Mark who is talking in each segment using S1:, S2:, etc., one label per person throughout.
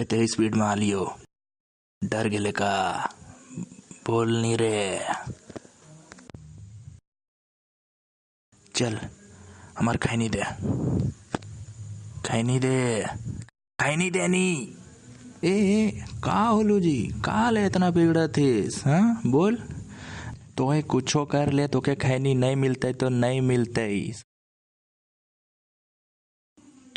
S1: इतने स्पीड में आलियो डर गेले का बोल नहीं रे। चल हमार खैनी दे, खैनी दे, खैनी देनी। ए का होलू जी, का ले इतना बिगड़ा थीस? हाँ बोल, तोहे कुछो कर ले तोके खैनी नहीं मिलते तो नहीं मिलते,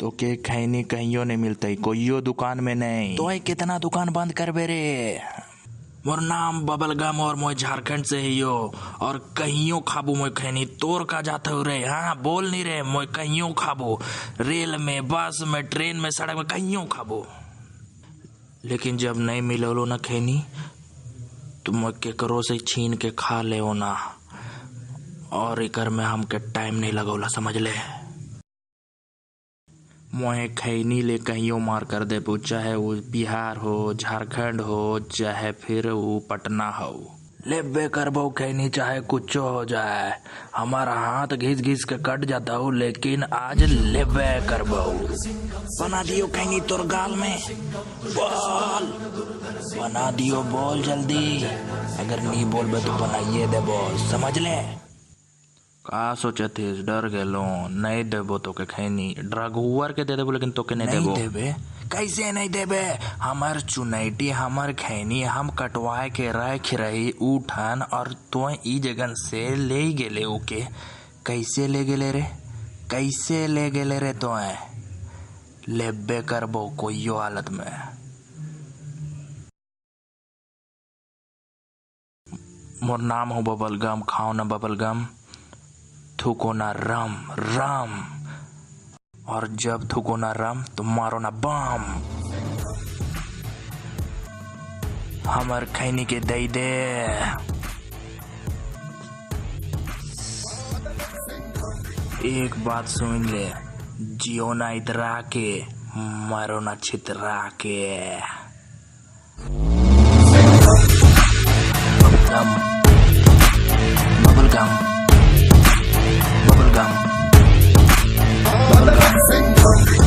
S1: तोके खैनी कहियो नहीं मिलते, कोइयो दुकान में नहीं। तोहे कितना दुकान बंद करबे रे? मोर नाम बबलगम और मोय झारखंड से ही हो, और कहियो खाबू मोय खैनी। तोर का जाते हो रे? हाँ बोल नहीं रे, मोय कहियो खाबू, रेल में, बस में, ट्रेन में, सड़क में, कहियो खाबू। लेकिन जब नहीं मिलो ना खैनी तो मोय केकरो से छीन के खा ले ना, और एकर में हमके टाइम नहीं लगौला, समझ ले। मोहे खैनी ले कहियो मार कर दे, चाहे वो बिहार हो, झारखंड हो, चाहे फिर वो पटना हो। लेबे करबो खैनी चाहे कुछ हो जाए, हमारा हाथ घिस घिस के कट जाता हूँ, लेकिन आज लेबे करबो। बना दियो खैनी तोर गाल में, बोल बना दियो, बोल जल्दी। अगर नहीं बोल बे तो बनाइए दे बोल, समझ ले। का सोचे थे? डर गेलो, नहीं देबो तो के खैनी। ड्रगुअर के दे देबो लेकिन तो के नहीं देबे। कैसे नहीं देबे? हमार चुनैटी, हमार खैनी हम कटवाए के रख रही उठन, और तो ई जगन से ले गेले ओके। कैसे ले गेले रे? कैसे ले गेले रे? तो लेबे करबो कोइयो हालत में। मोर नाम हो बबलगम, खाओ ना बबलगम, थूको ना रम रम, और जब थूको ना रम तो मारो ना बम। हमर खैनी के दे दे। एक बात सुन ले, जियो ना इतरा के, मारो ना छितरा के।